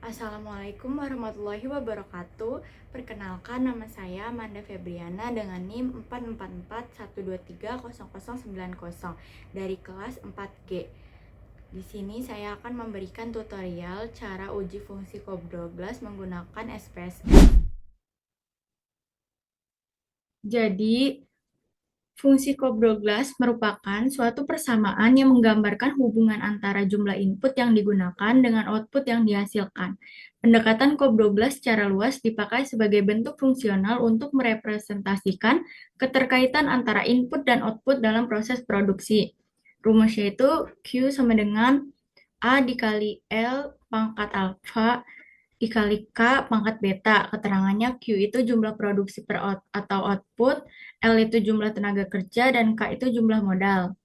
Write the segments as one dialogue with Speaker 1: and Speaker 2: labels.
Speaker 1: Assalamualaikum warahmatullahi wabarakatuh. Perkenalkan, nama saya Amanda Febriana dengan NIM 44412300090 dari kelas 4G. Di sini saya akan memberikan tutorial cara uji fungsi COP12 menggunakan SPSS. Jadi, fungsi Cobb-Douglas merupakan suatu persamaan yang menggambarkan hubungan antara jumlah input yang digunakan dengan output yang dihasilkan. Pendekatan Cobb-Douglas secara luas dipakai sebagai bentuk fungsional untuk merepresentasikan keterkaitan antara input dan output dalam proses produksi. Rumusnya itu Q sama dengan A dikali L pangkat alfa dikali K pangkat beta. Keterangannya Q itu jumlah produksi per atau output, L itu jumlah tenaga kerja, dan K itu jumlah modal.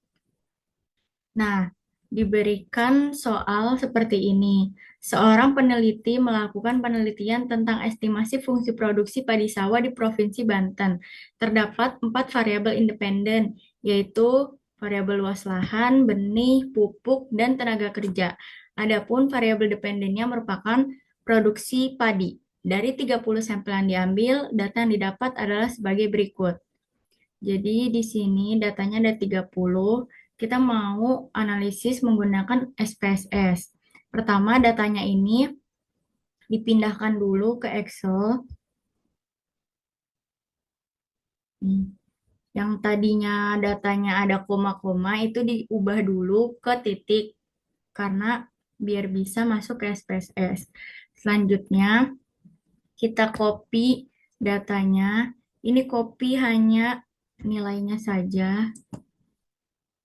Speaker 1: Nah, diberikan soal seperti ini. Seorang peneliti melakukan penelitian tentang estimasi fungsi produksi padi sawah di Provinsi Banten. Terdapat 4 variabel independen, yaitu variabel luas lahan, benih, pupuk, dan tenaga kerja. Adapun variabel dependennya merupakan produksi padi. Dari 30 sampel yang diambil, data yang didapat adalah sebagai berikut. Jadi di sini datanya ada 30. Kita mau analisis menggunakan SPSS. Pertama, datanya ini dipindahkan dulu ke Excel. Yang tadinya datanya ada koma-koma itu diubah dulu ke titik karena biar bisa masuk ke SPSS. Selanjutnya, kita copy datanya. Ini copy hanya nilainya saja.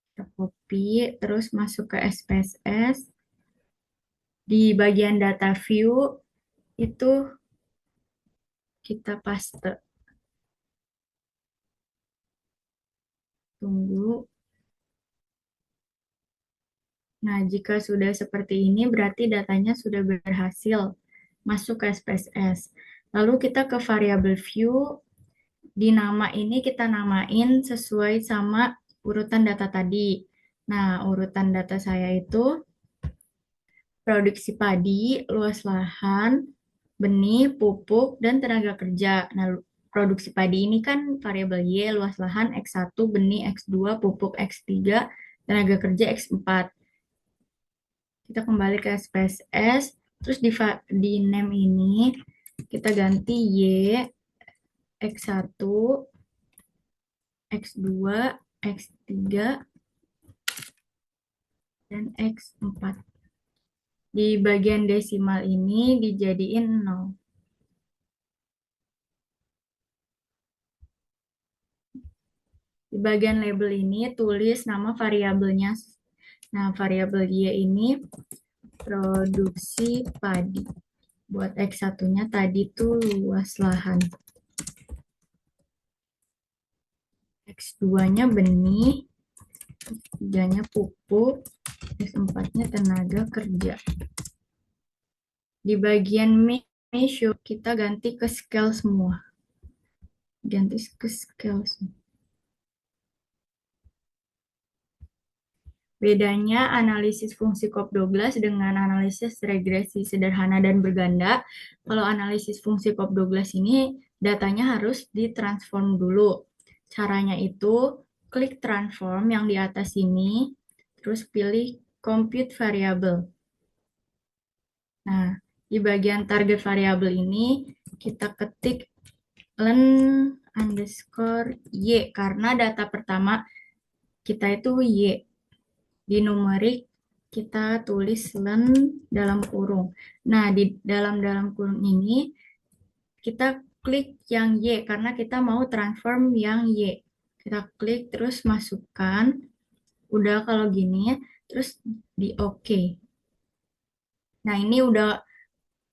Speaker 1: Kita copy, terus masuk ke SPSS. Di bagian data view, itu kita paste. Tunggu. Nah, jika sudah seperti ini, berarti datanya sudah berhasil masuk ke SPSS. Lalu kita ke variabel view. Di nama ini kita namain sesuai sama urutan data tadi. Nah, urutan data saya itu produksi padi, luas lahan, benih, pupuk, dan tenaga kerja. Nah, produksi padi ini kan variabel Y, luas lahan X1, benih X2, pupuk X3, tenaga kerja X4. Kita kembali ke SPSS, terus di name ini kita ganti Y, X1, X2, X3, dan X4. Di bagian desimal ini dijadiin 0. Di bagian label ini tulis nama variabelnya. Nah, variabel Y ini produksi padi. Buat X1-nya tadi tuh luas lahan. X2-nya benih, X3-nya pupuk, X4-nya tenaga kerja. Di bagian measure kita ganti ke scale semua. Ganti ke scale semua. Bedanya analisis fungsi Cobb-Douglas dengan analisis regresi sederhana dan berganda. Kalau analisis fungsi Cobb-Douglas ini datanya harus ditransform dulu. Caranya itu klik transform yang di atas ini, terus pilih compute variable. Nah, di bagian target variable ini kita ketik len underscore y karena data pertama kita itu y. Di numerik kita tulis len dalam kurung. Nah, di dalam kurung ini kita klik yang Y karena kita mau transform yang Y. Kita klik terus masukkan. Udah kalau gini, terus di OK. Nah, ini udah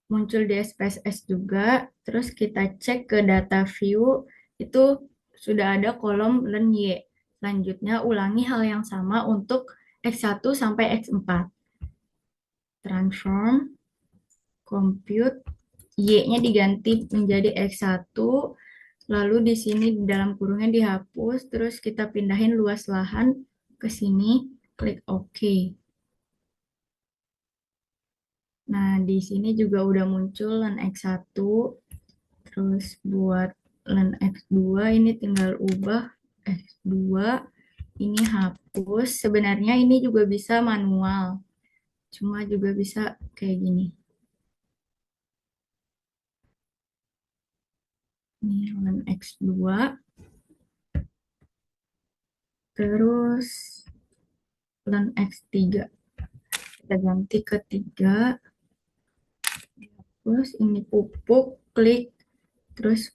Speaker 1: muncul di SPSS juga. Terus kita cek ke data view, itu sudah ada kolom len Y. Selanjutnya ulangi hal yang sama untuk X1 sampai X4. Transform, compute, Y-nya diganti menjadi X1, lalu di sini di dalam kurungnya dihapus, terus kita pindahin luas lahan ke sini, klik OK. Nah, di sini juga udah muncul len X1. Terus buat len X2 ini tinggal ubah X2. Ini hapus. Sebenarnya ini juga bisa manual. Cuma juga bisa kayak gini. Ini len X2. Terus len X3. Kita ganti ke 3. Terus ini pupuk, klik, terus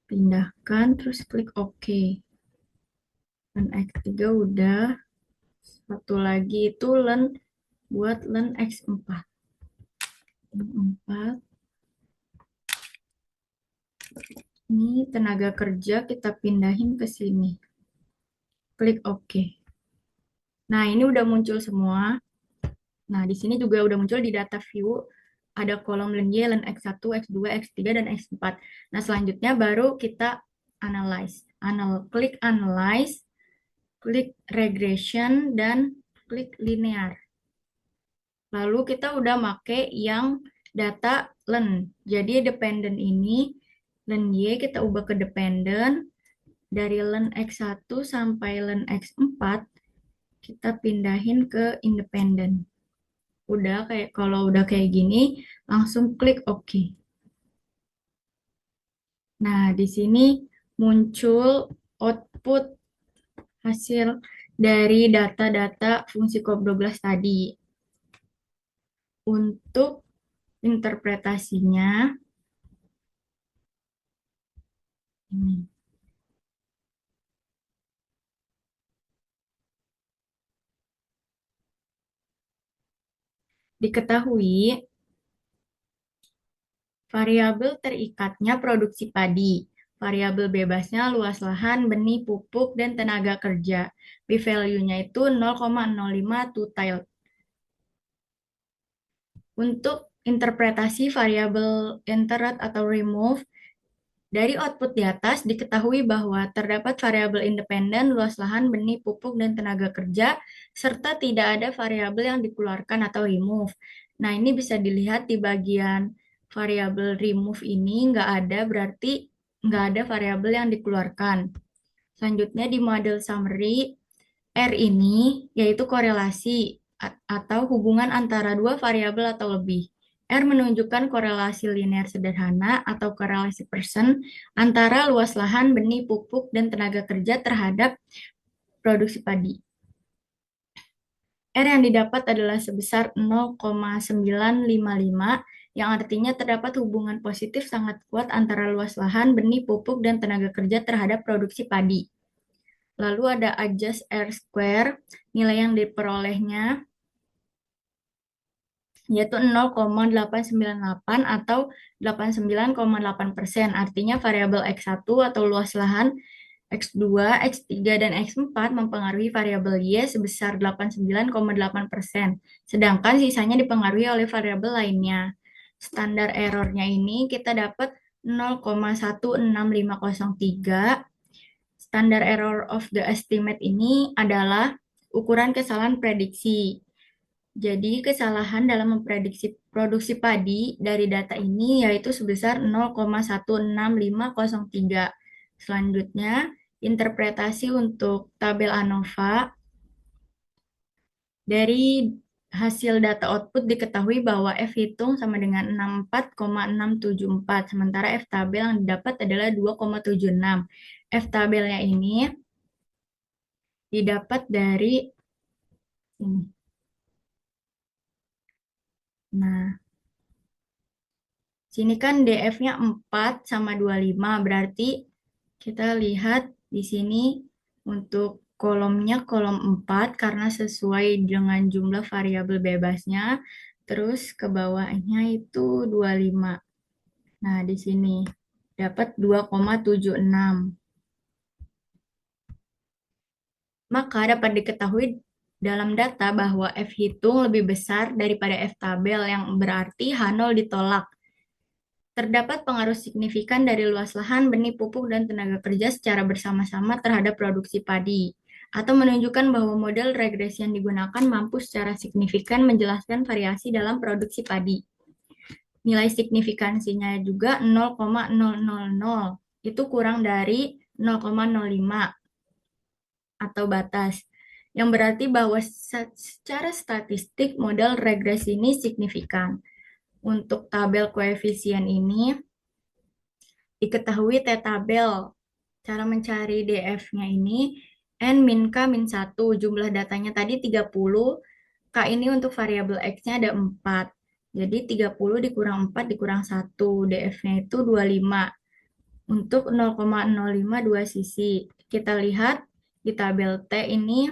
Speaker 1: pindahkan, terus klik OK. Len X3 udah. Satu lagi itu buat len X4. Len 4. Ini tenaga kerja kita pindahin ke sini. Klik OK. Nah, ini udah muncul semua. Nah, di sini juga udah muncul di data view. Ada kolom len Y, len X1, X2, X3, dan X4. Nah, selanjutnya baru kita analyze. Klik analyze, klik regression, dan klik linear. Lalu kita udah make yang data len. Jadi dependent ini, len Y kita ubah ke dependent. Dari len X1 sampai len X4, kita pindahin ke independent. Kalau udah kayak gini, langsung klik OK. Nah, di sini muncul output hasil dari data-data fungsi COP12 tadi. Untuk interpretasinya, ini. Diketahui variabel terikatnya produksi padi, variabel bebasnya luas lahan, benih, pupuk, dan tenaga kerja. P-value-nya itu 0,05 two-tailed. Untuk interpretasi variabel entered atau remove, dari output di atas diketahui bahwa terdapat variabel independen, luas lahan, benih, pupuk, dan tenaga kerja, serta tidak ada variabel yang dikeluarkan atau remove. Nah, ini bisa dilihat di bagian variabel remove ini nggak ada, berarti nggak ada variabel yang dikeluarkan. Selanjutnya di model summary, R ini yaitu korelasi atau hubungan antara dua variabel atau lebih. R menunjukkan korelasi linear sederhana atau korelasi persen antara luas lahan, benih, pupuk, dan tenaga kerja terhadap produksi padi. R yang didapat adalah sebesar 0,955, yang artinya terdapat hubungan positif sangat kuat antara luas lahan, benih, pupuk, dan tenaga kerja terhadap produksi padi. Lalu ada adjust R square, nilai yang diperolehnya yaitu 0,898 atau 89,8%. Artinya variabel X1 atau luas lahan, X2, X3, dan X4 mempengaruhi variabel Y sebesar 89,8%. Sedangkan sisanya dipengaruhi oleh variabel lainnya. Standar errornya ini kita dapat 0,16503. Standar error of the estimate ini adalah ukuran kesalahan prediksi. Jadi kesalahan dalam memprediksi produksi padi dari data ini yaitu sebesar 0,16503. Selanjutnya, interpretasi untuk tabel ANOVA. Dari hasil data output diketahui bahwa F hitung sama dengan 64,674, sementara F tabel yang didapat adalah 2,76. F tabelnya ini didapat dari ini. Nah, sini kan DF-nya 4 sama 25, berarti kita lihat di sini untuk kolomnya kolom 4 karena sesuai dengan jumlah variabel bebasnya, terus ke bawahnya itu 25. Nah, di sini dapat 2,76. Maka dapat diketahui dalam data bahwa F hitung lebih besar daripada F tabel yang berarti H0 ditolak. Terdapat pengaruh signifikan dari luas lahan, benih, pupuk, dan tenaga kerja secara bersama-sama terhadap produksi padi. atau menunjukkan bahwa model regresi yang digunakan mampu secara signifikan menjelaskan variasi dalam produksi padi. Nilai signifikansinya juga 0,000, itu kurang dari 0,05 atau batas, yang berarti bahwa secara statistik model regresi ini signifikan. Untuk tabel koefisien ini diketahui T-tabel. Cara mencari DF-nya ini N min K min 1. Jumlah datanya tadi 30. K ini untuk variabel X-nya ada 4. Jadi 30 dikurang 4 dikurang 1. DF-nya itu 25. Untuk 0,05 dua sisi. Kita lihat di tabel T ini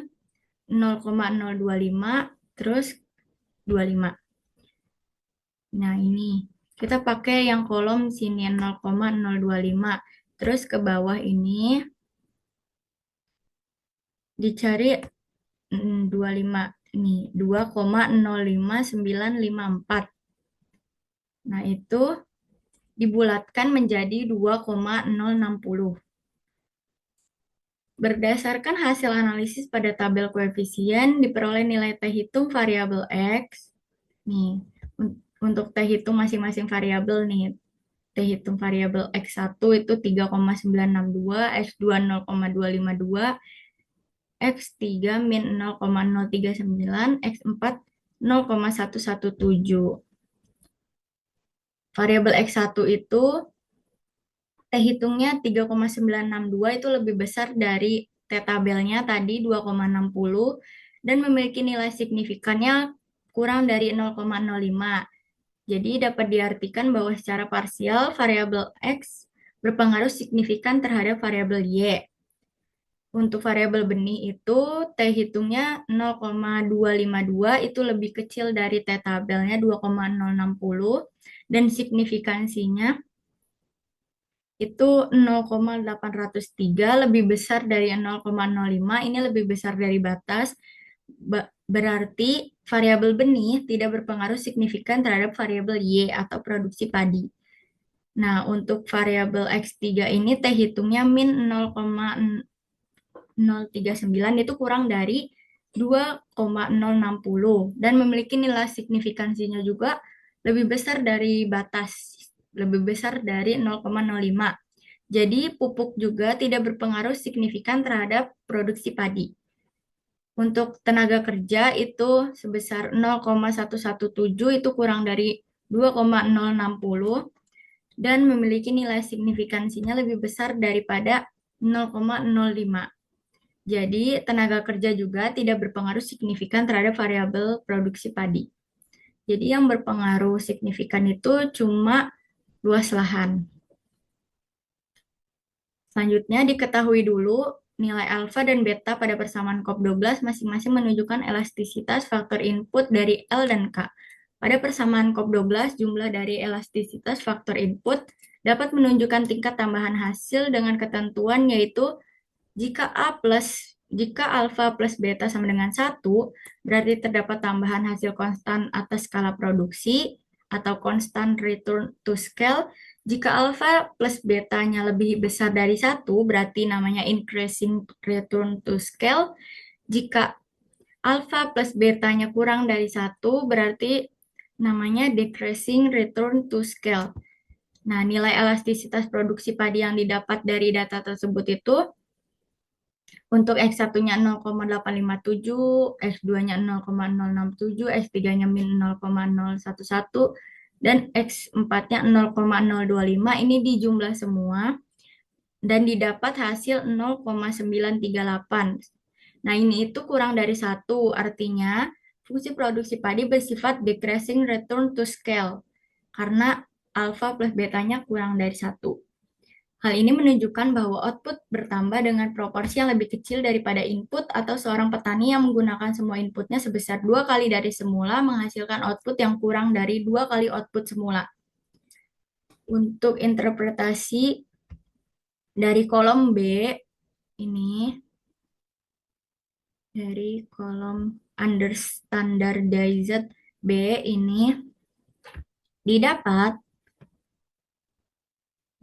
Speaker 1: 0,025 terus 25. Nah, ini kita pakai yang kolom sini 0,025. Terus ke bawah ini dicari 25 nih 2,05954. Nah, itu dibulatkan menjadi 2,060. Berdasarkan hasil analisis pada tabel koefisien diperoleh nilai T hitung variabel X. Nih, untuk T hitung masing-masing variabel nih. T hitung variabel X1 itu 3,962, X2 0,252, X3 min 0,039, X4 0,117. Variabel X1 itu T hitungnya 3,962 itu lebih besar dari T tabelnya tadi 2,60 dan memiliki nilai signifikannya kurang dari 0,05. Jadi dapat diartikan bahwa secara parsial variabel X berpengaruh signifikan terhadap variabel Y. Untuk variabel benih itu T hitungnya 0,252 itu lebih kecil dari T tabelnya 2,060 dan signifikansinya itu 0,803 lebih besar dari 0,05, ini lebih besar dari batas. Berarti variabel benih tidak berpengaruh signifikan terhadap variabel Y atau produksi padi. Nah, untuk variabel X3 ini T hitungnya min 0,039 itu kurang dari 2,060 dan memiliki nilai signifikansinya juga lebih besar dari batas, lebih besar dari 0,05. Jadi pupuk juga tidak berpengaruh signifikan terhadap produksi padi. Untuk tenaga kerja itu sebesar 0,117 itu kurang dari 2,060 dan memiliki nilai signifikansinya lebih besar daripada 0,05. Jadi, tenaga kerja juga tidak berpengaruh signifikan terhadap variabel produksi padi. Jadi, yang berpengaruh signifikan itu cuma luas lahan. Selanjutnya, diketahui dulu nilai alfa dan beta pada persamaan COP12 masing-masing menunjukkan elastisitas faktor input dari L dan K. Pada persamaan COP12, jumlah dari elastisitas faktor input dapat menunjukkan tingkat tambahan hasil dengan ketentuan yaitu jika alfa plus beta sama dengan 1, berarti terdapat tambahan hasil konstan atas skala produksi atau konstan return to scale. Jika alfa plus betanya lebih besar dari 1, berarti namanya increasing return to scale. Jika alfa plus betanya kurang dari 1, berarti namanya decreasing return to scale. Nah, nilai elastisitas produksi padi yang didapat dari data tersebut itu untuk X1-nya 0,857, X2-nya 0,067, X3-nya min 0,011, dan X4-nya 0,025. Ini dijumlah semua dan didapat hasil 0,938. Nah, ini itu kurang dari 1, artinya fungsi produksi padi bersifat decreasing return to scale karena alfa plus betanya kurang dari 1. Hal ini menunjukkan bahwa output bertambah dengan proporsi yang lebih kecil daripada input atau seorang petani yang menggunakan semua inputnya sebesar 2 kali dari semula menghasilkan output yang kurang dari 2 kali output semula. Untuk interpretasi dari kolom B, ini dari kolom under standardized B ini didapat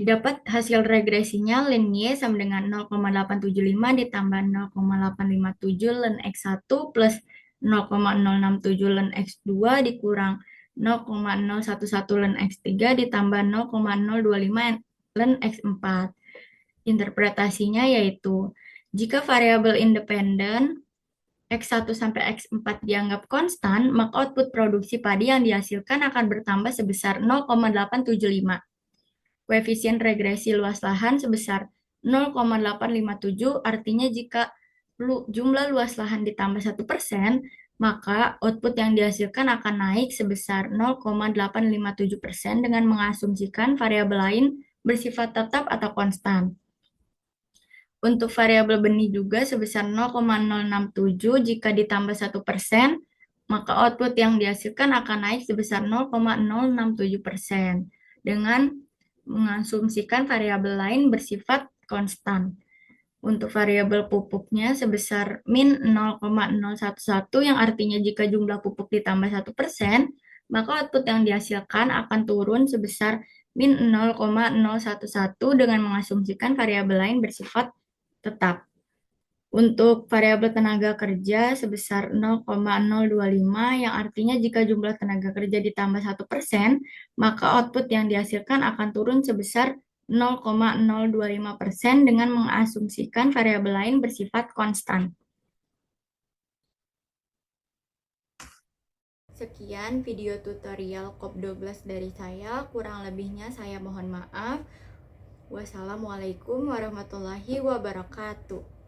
Speaker 1: Didapat hasil regresinya ln Y sama dengan 0,875 ditambah 0,857 ln X1 plus 0,067 ln X2 dikurang 0,011 ln X3 ditambah 0,025 ln X4. Interpretasinya yaitu, jika variabel independen X1 sampai X4 dianggap konstan, maka output produksi padi yang dihasilkan akan bertambah sebesar 0,875. Koefisien regresi luas lahan sebesar 0,857, artinya jika jumlah luas lahan ditambah 1%, maka output yang dihasilkan akan naik sebesar 0,857% dengan mengasumsikan variabel lain bersifat tetap atau konstan. Untuk variabel benih juga sebesar 0,067, jika ditambah 1%, maka output yang dihasilkan akan naik sebesar 0,067% dengan mengasumsikan variabel lain bersifat konstan. Untuk variabel pupuknya sebesar min 0,011, yang artinya jika jumlah pupuk ditambah 1%, maka output yang dihasilkan akan turun sebesar min 0,011 dengan mengasumsikan variabel lain bersifat tetap. Untuk variabel tenaga kerja sebesar 0,025, yang artinya jika jumlah tenaga kerja ditambah 1%, maka output yang dihasilkan akan turun sebesar 0,025% dengan mengasumsikan variabel lain bersifat konstan. Sekian video tutorial COP12 dari saya, kurang lebihnya saya mohon maaf. Wassalamualaikum warahmatullahi wabarakatuh.